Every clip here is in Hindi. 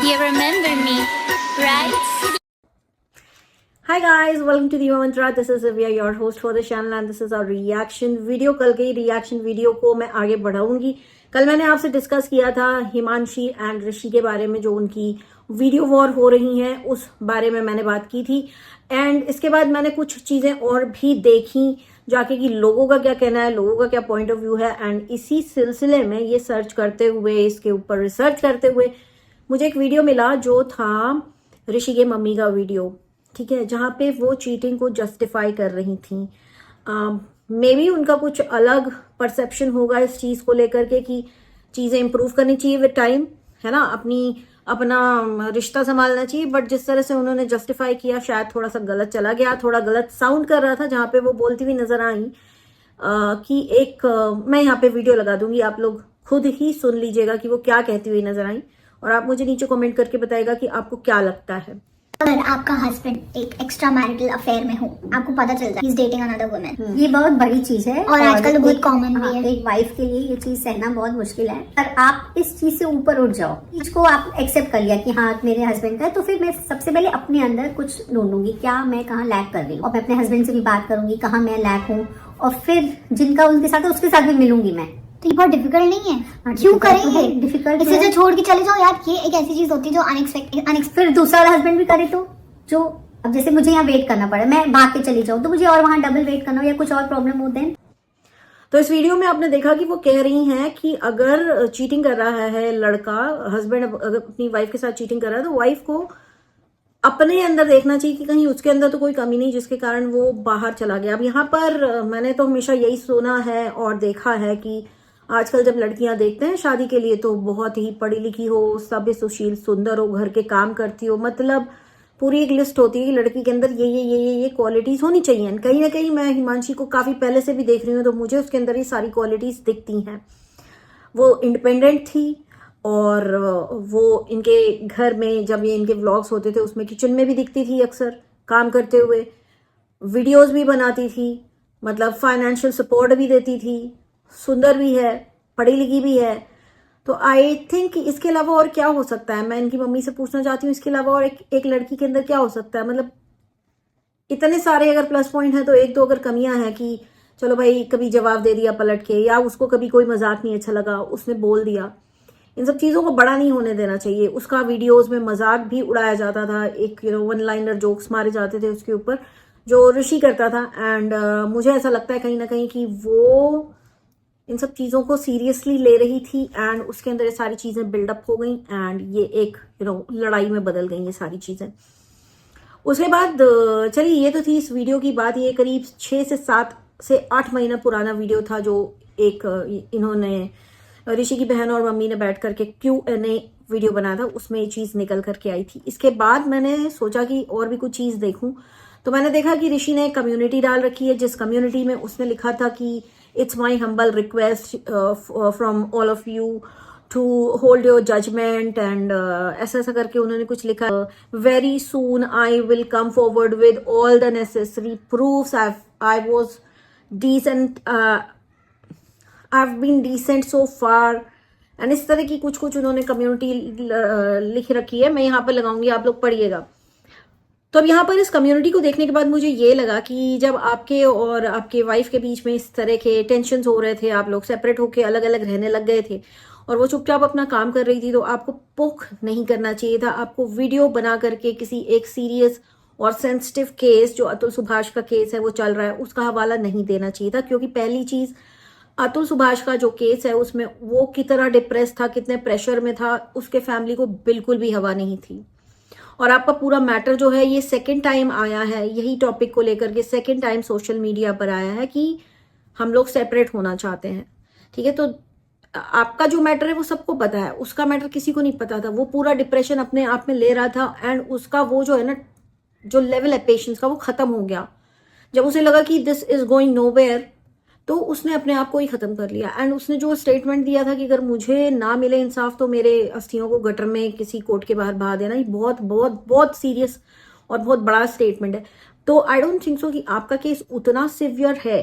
You remember me, right? Hi guys, welcome to the Mantra. This is Divya, your host for the channel, and this is our reaction video. कल के रिएक्शन वीडियो को मैं आगे बढ़ाऊंगी. कल मैंने आपसे डिस्कस किया था हिमांशी एंड ऋषि के बारे में, जो उनकी वीडियो वॉर हो रही है उस बारे में मैंने बात की थी. एंड इसके बाद मैंने कुछ चीजें और भी देखी जाके कि लोगों का क्या कहना है, लोगों का क्या पॉइंट ऑफ व्यू है. एंड इसी सिलसिले में ये सर्च करते हुए, इसके ऊपर रिसर्च करते हुए मुझे एक वीडियो मिला जो था ऋषि के मम्मी का वीडियो. ठीक है, जहाँ पे वो चीटिंग को जस्टिफाई कर रही थी. मे बी उनका कुछ अलग परसेप्शन होगा इस चीज को लेकर के कि चीजें इंप्रूव करनी चाहिए विद टाइम, है ना, अपना रिश्ता संभालना चाहिए. बट जिस तरह से उन्होंने जस्टिफाई किया शायद थोड़ा सा गलत चला गया, थोड़ा गलत साउंड कर रहा था. जहाँ पे वो बोलती हुई नजर आई कि मैं यहाँ पे वीडियो लगा दूंगी, आप लोग खुद ही सुन लीजिएगा कि वो क्या कहती हुई नजर आई, और आप मुझे नीचे कमेंट करके बताएगा कि आपको क्या लगता है. अगर आपका हस्बैंड एक एक्स्ट्रा मैरिटल अफेयर में हो, आपको पता चल जाए he's dating another woman, ये बहुत बड़ी चीज है और आजकल तो बहुत कॉमन भी है. एक वाइफ के लिए ये चीज सहना बहुत मुश्किल है. पर आप इस चीज से ऊपर उठ जाओ, इसको आप एक्सेप्ट कर लिया कि हाँ मेरे हस्बैंड का है, तो फिर मैं सबसे पहले अपने अंदर कुछ ढूंढूंगी, क्या मैं कहाँ लैक कर रही हूँ, और मैं अपने हस्बैंड से भी बात करूंगी कहाँ मैं लैक हूँ, और फिर जिनका उनके साथ है उसके साथ भी मिलूंगी मैं. तो ये बहुत डिफिकल्ट नहीं है. क्यों करेंगे डिफिकल्ट? इसे जो छोड़ के चले जाओ यार, ये एक ऐसी चीज होती है जो अनएक्सपेक्टेड. फिर दूसरा हस्बैंड भी करे तो, जो अब जैसे मुझे यहाँ वेट करना पड़े, मैं भाग के चली जाऊँ तो मुझे और वहां डबल वेट करना हो या कुछ और प्रॉब्लम हो देन. तो इस वीडियो में आपने देखा कि वो कह रही हैं कि अगर चीटिंग कर रहा है लड़का, हस्बैंड अगर अपनी वाइफ के साथ चीटिंग कर रहा है, तो वाइफ को अपने अंदर देखना चाहिए कि कहीं उसके अंदर तो कोई कमी नहीं जिसके कारण वो बाहर चला गया. अब यहाँ पर मैंने तो हमेशा यही सुना है और देखा है कि आजकल जब लड़कियां देखते हैं शादी के लिए, तो बहुत ही पढ़ी लिखी हो, सभ्य सुशील सुंदर हो, घर के काम करती हो, मतलब पूरी एक लिस्ट होती है कि लड़की के अंदर ये क्वालिटीज होनी चाहिए. कहीं ना कहीं मैं हिमांशी को काफी पहले से भी देख रही हूँ, तो मुझे उसके अंदर ये सारी क्वालिटीज दिखती हैं. वो इंडिपेंडेंट थी, और वो इनके घर में जब ये इनके व्लॉग्स होते थे उसमें किचन में भी दिखती थी अक्सर काम करते हुए, वीडियोज भी बनाती थी, मतलब फाइनेंशियल सपोर्ट भी देती थी, सुंदर भी है, पढ़ी लिखी भी है. तो आई थिंक इसके अलावा और क्या हो सकता है, मैं इनकी मम्मी से पूछना चाहती हूँ इसके अलावा और एक लड़की के अंदर क्या हो सकता है. मतलब इतने सारे अगर प्लस पॉइंट है तो एक दो अगर कमियां हैं कि चलो भाई कभी जवाब दे दिया पलट के, या उसको कभी कोई मजाक नहीं अच्छा लगा उसने बोल दिया. इन सब चीजों को बड़ा नहीं होने देना चाहिए. उसका वीडियोज में मजाक भी उड़ाया जाता था, एक वन लाइनर जोक्स मारे जाते थे उसके ऊपर जो ऋषि करता था. एंड मुझे ऐसा लगता है कहीं ना कहीं कि वो इन सब चीजों को सीरियसली ले रही थी, एंड उसके अंदर ये सारी चीजें बिल्डअप हो गई, एंड ये एक लड़ाई में बदल गई ये सारी चीजें. उसके बाद चलिए, ये तो थी इस वीडियो की बात. ये करीब 6 से 7 से 8 महीना पुराना वीडियो था जो एक इन्होंने ऋषि की बहन और मम्मी ने बैठ करके Q&A वीडियो बनाया था, उसमें ये चीज निकल करके आई थी. इसके बाद मैंने सोचा कि और भी कुछ चीज देखूं, तो मैंने देखा कि ऋषि ने कम्युनिटी डाल रखी है, जिस कम्युनिटी में उसने लिखा था कि it's my humble request from all of you to hold your judgement, and ऐसा ऐसा करके उन्होंने कुछ लिखा. Very soon I will come forward with all the necessary proofs. I was decent, I have been decent so far, and इस तरह की कुछ कुछ उन्होंने कम्युनिटी लिख रखी है. मैं यहाँ पर लगाऊंगी, आप लोग पढ़िएगा. तो अब यहाँ पर इस कम्युनिटी को देखने के बाद मुझे ये लगा कि जब आपके और आपके वाइफ के बीच में इस तरह के टेंशन हो रहे थे, आप लोग सेपरेट होके अलग अलग रहने लग गए थे, और वो चुपचाप अपना काम कर रही थी, तो आपको पुख नहीं करना चाहिए था. आपको वीडियो बना करके किसी एक सीरियस और सेंसिटिव केस, जो अतुल सुभाष का केस है वो चल रहा है, उसका हवाला नहीं देना चाहिए था. क्योंकि पहली चीज, अतुल सुभाष का जो केस है उसमें वो कितना डिप्रेस था, कितने प्रेशर में था, उसके फैमिली को बिल्कुल भी हवा नहीं थी. और आपका पूरा मैटर जो है ये सेकंड टाइम आया है, यही टॉपिक को लेकर के सेकंड टाइम सोशल मीडिया पर आया है कि हम लोग सेपरेट होना चाहते हैं. ठीक है, तो आपका जो मैटर है वो सबको पता है, उसका मैटर किसी को नहीं पता था. वो पूरा डिप्रेशन अपने आप में ले रहा था, एंड उसका वो जो है ना, जो लेवल है पेशेंस का, वो खत्म हो गया. जब उसे लगा कि दिस इज गोइंग नोवेयर, तो उसने अपने आप को ही खत्म कर लिया. एंड उसने जो स्टेटमेंट दिया था कि अगर मुझे ना मिले इंसाफ तो मेरे अस्थियों को गटर में किसी कोर्ट के बाहर बहा देना, ये बहुत बहुत बहुत सीरियस और बहुत बड़ा स्टेटमेंट है. तो आई डोंट थिंक सो कि आपका केस उतना सिवियर है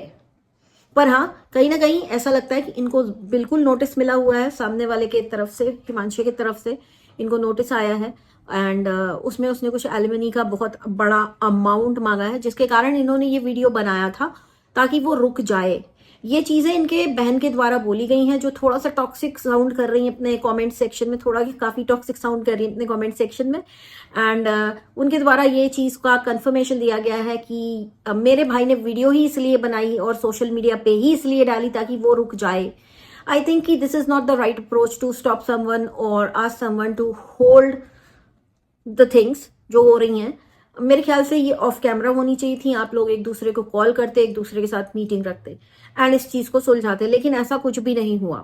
पर हाँ, कहीं ना कहीं ऐसा लगता है कि इनको बिल्कुल नोटिस मिला हुआ है सामने वाले के तरफ से, हिमांशी की तरफ से इनको नोटिस आया है एंड उसमें उसने कुछ एलिमनी का बहुत बड़ा अमाउंट मांगा है, जिसके कारण इन्होंने ये वीडियो बनाया था ताकि वो रुक जाए। ये चीजें इनके बहन के द्वारा बोली गई हैं, जो थोड़ा सा टॉक्सिक साउंड कर रही हैं अपने कमेंट सेक्शन में, थोड़ा काफी टॉक्सिक साउंड कर रही हैं अपने कमेंट सेक्शन में एंड उनके द्वारा ये चीज का कंफर्मेशन दिया गया है कि मेरे भाई ने वीडियो ही इसलिए बनाई और सोशल मीडिया पे ही इसलिए डाली ताकि वो रुक जाए। आई थिंक कि this is not the right approach to stop someone और ask someone to hold the things जो हो रही हैं। मेरे ख्याल से ये ऑफ कैमरा होनी चाहिए थी, आप लोग एक दूसरे को कॉल करते, एक दूसरे के साथ मीटिंग रखते एंड इस चीज को सुलझाते, लेकिन ऐसा कुछ भी नहीं हुआ।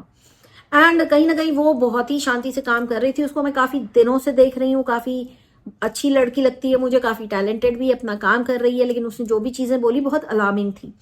एंड कहीं ना कहीं वो बहुत ही शांति से काम कर रही थी, उसको मैं काफी दिनों से देख रही हूँ, काफी अच्छी लड़की लगती है मुझे, काफी टैलेंटेड भी अपना काम कर रही है, लेकिन उसने जो भी चीजें बोली बहुत अलार्मिंग थी।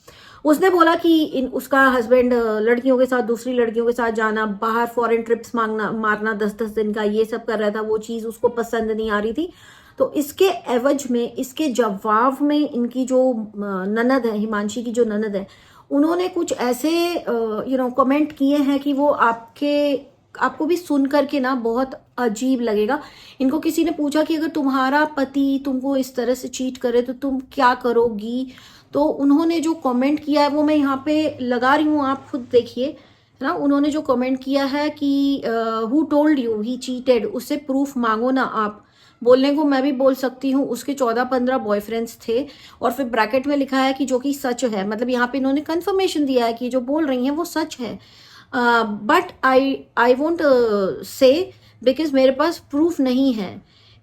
उसने बोला कि उसका हस्बैंड लड़कियों के साथ, दूसरी लड़कियों के साथ जाना, बाहर फॉरेन ट्रिप्स मारना 10-10 दिन का, ये सब कर रहा था, वो चीज उसको पसंद नहीं आ रही थी। तो इसके एवज में, इसके जवाब में इनकी जो ननद है, हिमांशी की जो ननद है, उन्होंने कुछ ऐसे कमेंट किए हैं कि वो आपको भी सुन करके ना बहुत अजीब लगेगा। इनको किसी ने पूछा कि अगर तुम्हारा पति तुमको इस तरह से चीट करे तो तुम क्या करोगी, तो उन्होंने जो कमेंट किया है वो मैं यहाँ पे लगा रही हूँ, आप खुद देखिए ना। उन्होंने जो कमेंट किया है कि who told you he cheated, उससे प्रूफ मांगो ना आप। बोलने को मैं भी बोल सकती हूँ, उसके 14-15 बॉयफ्रेंड्स थे, और फिर ब्रैकेट में लिखा है कि जो कि सच है, मतलब यहाँ पे इन्होंने कंफर्मेशन दिया है कि जो बोल रही हैं वो सच है। But I won't say, because मेरे पास प्रूफ नहीं है,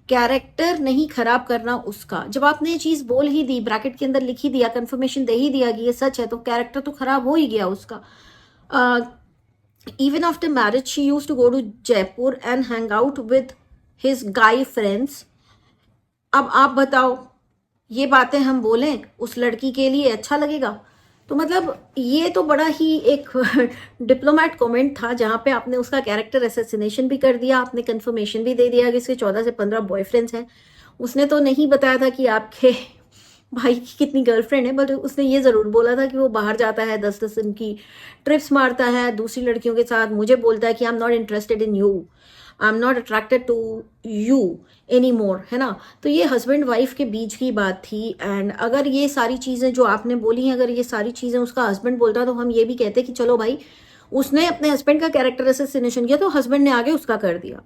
कैरेक्टर नहीं खराब करना उसका। जब आपने ये चीज बोल ही दी, ब्रैकेट के अंदर लिख ही दिया, कंफर्मेशन दे ही दिया कि ये सच है, तो कैरेक्टर तो खराब हो ही गया उसका। Even after marriage she used to go to Jaipur and hang out with his guy friends. अब आप बताओ, ये बातें हम बोलें उस लड़की के लिए अच्छा लगेगा? तो मतलब ये तो बड़ा ही एक डिप्लोमेट कमेंट था, जहां पे आपने उसका कैरेक्टर असैसिनेशन भी कर दिया, आपने कंफर्मेशन भी दे दिया कि इसके 14 से 15 बॉयफ्रेंड्स हैं। उसने तो नहीं बताया था कि आपके भाई की कितनी गर्लफ्रेंड है, बट उसने ये जरूर बोला था कि वो बाहर जाता है, 10-10 दिन की ट्रिप्स मारता है दूसरी लड़कियों के साथ, मुझे बोलता है कि I am not interested in you, I am not attracted to you any more, है ना। तो ये हस्बैंड वाइफ के बीच की बात थी। एंड अगर ये सारी चीजें जो आपने बोली हैं, अगर ये सारी चीजें उसका हस्बैंड बोलता, तो हम ये भी कहते कि चलो भाई, उसने अपने हस्बैंड का कैरेक्टर असैसिनेशन किया तो हस्बैंड ने आगे उसका कर दिया।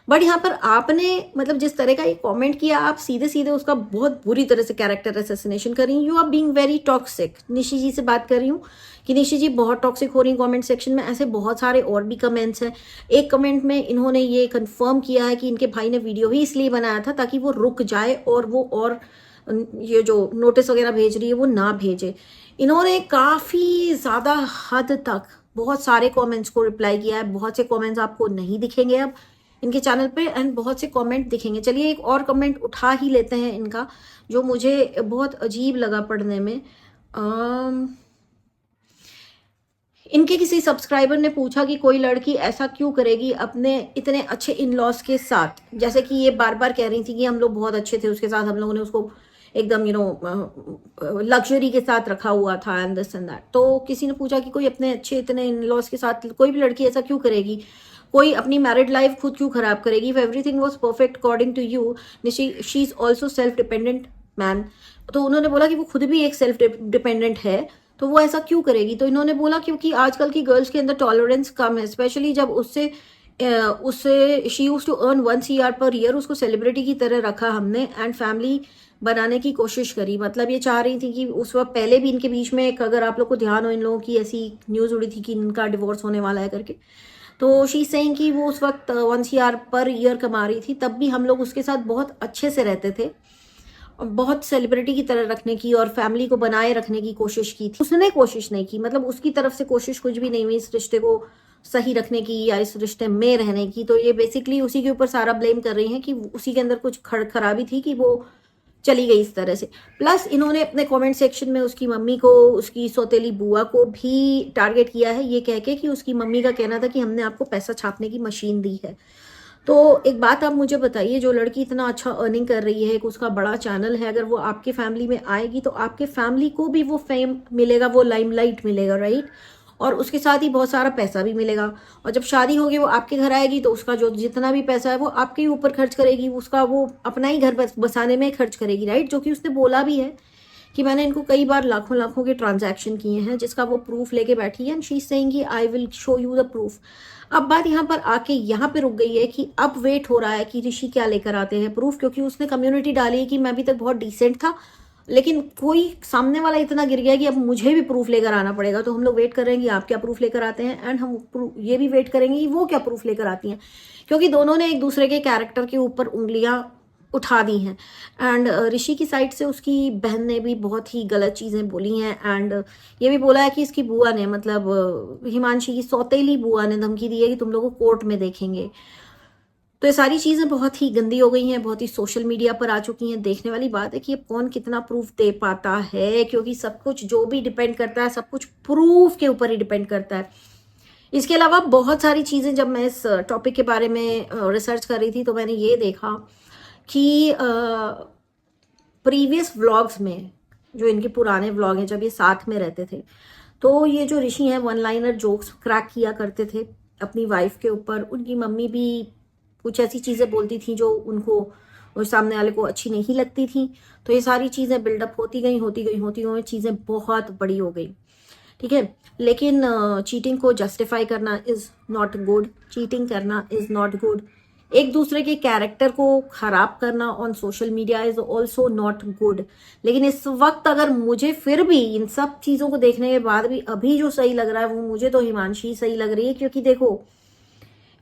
बट यहाँ पर आपने मतलब जिस तरह का ये कमेंट किया, आप सीधे सीधे उसका बहुत बुरी तरह से कैरेक्टर असैसिनेशन कर रही हैं। You are being very toxic. Nishi ji से बात कर रही हूँ कि निशी जी बहुत टॉक्सिक हो रही है कमेंट सेक्शन में। ऐसे बहुत सारे और भी कमेंट्स हैं। एक कमेंट में इन्होंने ये कंफर्म किया है कि इनके भाई ने वीडियो ही इसलिए बनाया था ताकि वो रुक जाए और ये जो नोटिस वगैरह भेज रही है वो ना भेजे। इन्होंने काफी ज्यादा हद तक बहुत सारे कमेंट्स को रिप्लाई किया है। बहुत से कमेंट्स आपको नहीं दिखेंगे अब इनके चैनल पे, एंड बहुत से कमेंट दिखेंगे। चलिए एक और कमेंट उठा ही लेते हैं इनका, जो मुझे बहुत अजीब लगा पढ़ने में। इनके किसी सब्सक्राइबर ने पूछा कि कोई लड़की ऐसा क्यों करेगी अपने इतने अच्छे इन लॉज के साथ, जैसे कि ये बार बार कह रही थी कि हम लोग बहुत अच्छे थे उसके साथ, हम लोगों ने उसको एकदम लग्जरी के साथ रखा हुआ था एंड दिस एंड दैट। तो किसी ने पूछा कि कोई अपने अच्छे इतने इन लॉज के साथ कोई भी लड़की ऐसा क्यों करेगी, कोई अपनी मैरिड लाइफ खुद क्यों खराब करेगी? If everything was perfect according to you, she is also self dependent man. तो उन्होंने बोला कि वो खुद भी एक सेल्फ डिपेंडेंट है, तो वो ऐसा क्यों करेगी? तो इन्होंने बोला क्योंकि आजकल की गर्ल्स के अंदर टॉलरेंस कम है, स्पेशली जब उससे she used to earn 1 CR per year, उसको सेलिब्रिटी की तरह रखा हमने एंड फैमिली बनाने की कोशिश करी। मतलब ये चाह रही थी कि उस वक्त पहले भी इनके बीच में एक, अगर आप लोग को ध्यान हो, इन लोगों की ऐसी न्यूज उड़ी थी कि इनका डिवोर्स होने वाला है करके। तो शी सेइंग कि वो उस वक्त 1 CR पर ईयर कमा रही थी, तब भी हम लोग उसके साथ बहुत अच्छे से रहते थे, बहुत सेलिब्रिटी की तरह रखने की और फैमिली को बनाए रखने की कोशिश की थी। उसने कोशिश नहीं की, मतलब उसकी तरफ से कोशिश कुछ भी नहीं हुई इस रिश्ते को सही रखने की या इस रिश्ते में रहने की। तो ये बेसिकली उसी के ऊपर सारा ब्लेम कर रही हैं कि उसी के अंदर कुछ खराबी थी कि वो चली गई इस तरह से। प्लस इन्होंने अपने कमेंट सेक्शन में उसकी मम्मी को, उसकी सौतेली बुआ को भी टारगेट किया है, ये कह के कि उसकी मम्मी का कहना था कि हमने आपको पैसा छापने की मशीन दी है। तो एक बात आप मुझे बताइए, जो लड़की इतना अच्छा अर्निंग कर रही है, उसका बड़ा चैनल है, अगर वो आपके फैमिली में आएगी तो आपके फैमिली को भी वो फेम मिलेगा, वो लाइमलाइट मिलेगा, राइट? और उसके साथ ही बहुत सारा पैसा भी मिलेगा। और जब शादी होगी वो आपके घर आएगी तो उसका जो जितना भी पैसा है वो आपके ही ऊपर खर्च करेगी, उसका वो अपना ही घर बसाने में खर्च करेगी, राइट? जो कि उसने बोला भी है कि मैंने इनको कई बार लाखों लाखों के ट्रांजैक्शन किए हैं, जिसका वो प्रूफ लेके बैठी है, एंड शी इज सेइंग कि I will show you the proof. अब बात यहाँ पर आके यहाँ पे रुक गई है कि अब वेट हो रहा है कि ऋषि क्या लेकर आते हैं प्रूफ, क्योंकि उसने कम्युनिटी डाली है कि मैं अभी तक बहुत डिसेंट था, लेकिन कोई सामने वाला इतना गिर गया कि अब मुझे भी प्रूफ लेकर आना पड़ेगा। तो हम लोग वेट कर रहे हैं कि आप क्या प्रूफ लेकर आते हैं, एंड हम ये भी वेट करेंगे कि वो क्या प्रूफ लेकर आती हैं, क्योंकि दोनों ने एक दूसरे के कैरेक्टर के ऊपर उंगलियां उठा दी हैं। एंड ऋषि की साइड से उसकी बहन ने भी बहुत ही गलत चीज़ें बोली हैं, एंड ये भी बोला है कि इसकी बुआ ने, मतलब हिमांशी की सौतेली बुआ ने धमकी दी है कि तुम लोगों को कोर्ट में देखेंगे। तो ये सारी चीज़ें बहुत ही गंदी हो गई हैं, बहुत ही सोशल मीडिया पर आ चुकी हैं। देखने वाली बात है कि अब कौन कितना प्रूफ दे पाता है, क्योंकि सब कुछ जो भी डिपेंड करता है, सब कुछ प्रूफ के ऊपर ही डिपेंड करता है। इसके अलावा बहुत सारी चीज़ें, जब मैं इस टॉपिक के बारे में रिसर्च कर रही थी तो मैंने ये देखा कि प्रीवियस व्लॉग्स में, जो इनके पुराने व्लॉग हैं जब ये साथ में रहते थे, तो ये जो ऋषि हैं वन लाइनर जोक्स क्रैक किया करते थे अपनी वाइफ के ऊपर। उनकी मम्मी भी कुछ ऐसी चीज़ें बोलती थी जो उनको और सामने वाले को अच्छी नहीं लगती थी। तो ये सारी चीज़ें बिल्डअप होती गई, चीज़ें बहुत बड़ी हो गई, ठीक है। लेकिन चीटिंग को जस्टिफाई करना इज़ नॉट गुड, चीटिंग करना इज़ नॉट गुड। एक दूसरे के कैरेक्टर को खराब करना on social media is also not good. लेकिन इस वक्त अगर मुझे फिर भी इन सब चीज़ों को देखने के बाद भी अभी जो सही लग रहा है वो मुझे तो हिमांशी सही लग रही है, क्योंकि देखो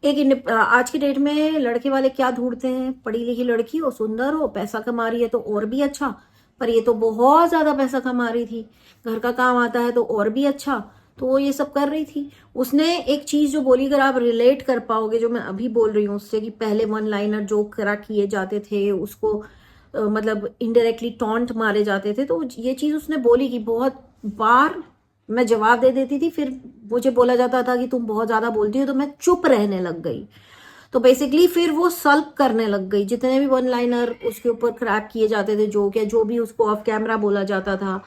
एक आज की डेट में लड़के वाले क्या ढूंढते हैं, पढ़ी लिखी लड़की हो, सुंदर हो, पैसा कमा रही है तो और भी अच्छा। पर ये तो बहुत ज्यादा पैसा कमा रही थी, घर का काम आता है तो और भी अच्छा। तो वो ये सब कर रही थी। उसने एक चीज जो बोली, अगर आप रिलेट कर पाओगे जो मैं अभी बोल रही हूँ उससे, कि पहले वन लाइनर जो करा किए जाते थे उसको मतलब इनडायरेक्टली टॉन्ट मारे जाते थे, तो ये चीज उसने बोली कि बहुत बार मैं जवाब दे देती थी, फिर मुझे बोला जाता था कि तुम बहुत ज्यादा बोलती हो, तो मैं चुप रहने लग गई। तो बेसिकली फिर वो सल्क करने लग गई। जितने भी वन लाइनर उसके ऊपर क्रैक किए जाते थे, जो भी उसको ऑफ कैमरा बोला जाता था,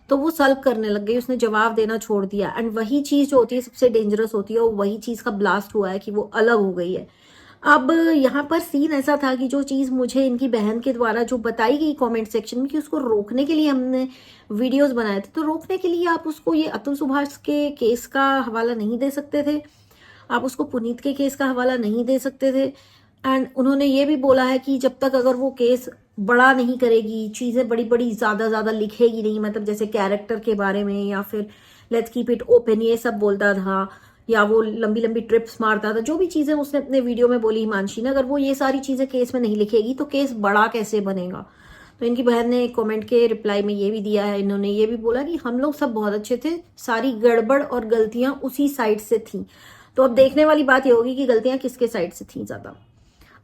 तो वो सल्क करने लग गई, उसने जवाब देना छोड़ दिया। एंड वही चीज जो होती है सबसे डेंजरस होती है, और वही चीज का ब्लास्ट हुआ है कि वो अलग हो गई है। अब यहाँ पर सीन ऐसा था कि जो चीज मुझे इनकी बहन के द्वारा जो बताई गई कमेंट सेक्शन में कि उसको रोकने के लिए हमने वीडियोस बनाए थे, तो रोकने के लिए आप उसको ये अतुल सुभाष के केस का हवाला नहीं दे सकते थे, आप उसको पुनीत के केस का हवाला नहीं दे सकते थे। एंड उन्होंने ये भी बोला है कि जब तक अगर वो केस बड़ा नहीं करेगी, चीजें बड़ी बड़ी ज्यादा लिखेगी नहीं, मतलब जैसे कैरेक्टर के बारे में या फिर लेट्स कीप इट ओपन ये सब बोलता था, या वो लंबी लंबी ट्रिप्स मारता था, जो भी चीजें उसने अपने वीडियो में बोली हिमांशी ने, अगर वो ये सारी चीजें केस में नहीं लिखेगी तो केस बड़ा कैसे बनेगा। तो इनकी बहन ने कमेंट के रिप्लाई में ये भी दिया है, इन्होंने ये भी बोला कि हम लोग सब बहुत अच्छे थे, सारी गड़बड़ और गलतियां उसी साइड से थी। तो अब देखने वाली बात ये होगी कि गलतियां किसके साइड से थी ज्यादा।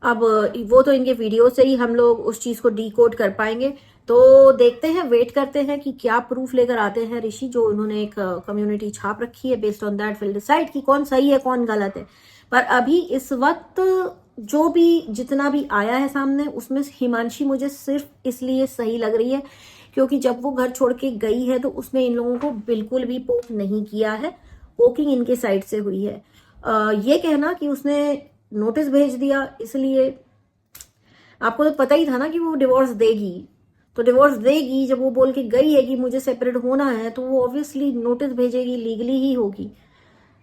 अब वो तो इनके वीडियो से ही हम लोग उस चीज को डीकोड कर पाएंगे। तो देखते हैं, वेट करते हैं कि क्या प्रूफ लेकर आते हैं ऋषि, जो उन्होंने एक कम्युनिटी छाप रखी है। Based on that will decide कि कौन सही है कौन गलत है। पर अभी इस वक्त जो भी जितना भी आया है सामने, उसमें हिमांशी मुझे सिर्फ इसलिए सही लग रही है क्योंकि जब वो घर छोड़ के गई है तो उसने इन लोगों को बिल्कुल भी पोक नहीं किया है, पोकिंग इनके साइड से हुई है। ये कहना कि उसने नोटिस भेज दिया, इसलिए आपको तो पता ही था ना कि वो डिवोर्स देगी, तो डिवोर्स देगी। जब वो बोल के गई है कि मुझे सेपरेट होना है, तो वो ऑब्वियसली नोटिस भेजेगी, लीगली ही होगी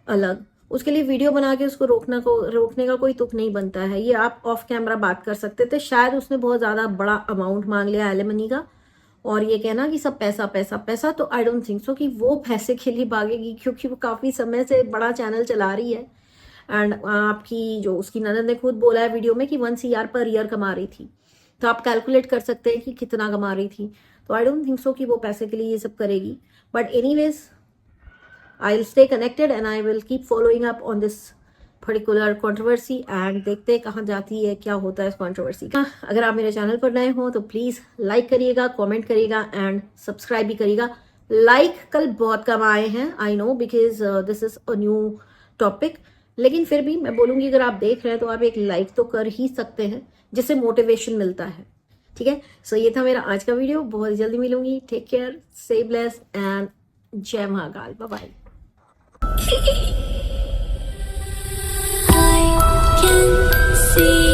अलग। उसके लिए वीडियो बना के उसको रोकने का कोई तुक नहीं बनता है। ये आप ऑफ कैमरा बात कर सकते थे। शायद उसने बहुत ज्यादा बड़ा अमाउंट मांग लिया एलिमनी का, और ये कहना कि सब पैसा पैसा पैसा, तो आई डोंट थिंक सो कि वो पैसे के लिए भागेगी, क्योंकि वो काफी समय से बड़ा चैनल चला रही है। एंड आपकी जो उसकी ननद ने खुद बोला है वीडियो में कि 1 CR पर ईयर कमा रही थी, तो आप कैलकुलेट कर सकते हैं कि कितना कमा रही थी। तो आई डोंट थिंक सो कि वो पैसे के लिए ये सब करेगी। But anyways, I will stay connected and I will keep following up on this particular controversy, and देखते हैं कहाँ जाती है, क्या होता है इस कंट्रोवर्सी का। अगर आप मेरे चैनल पर नए हो तो प्लीज लाइक करिएगा, कमेंट करिएगा एंड सब्सक्राइब भी करिएगा। लाइक कल बहुत कम आए हैं, I know, because this is a new topic, लेकिन फिर भी मैं बोलूंगी अगर आप देख रहे हैं तो आप एक लाइक तो कर ही सकते हैं, जिससे मोटिवेशन मिलता है। ठीक है, सो ये था मेरा आज का वीडियो। बहुत जल्दी मिलूंगी। Take care, stay blessed and जय Mahakal. Bye bye. I can see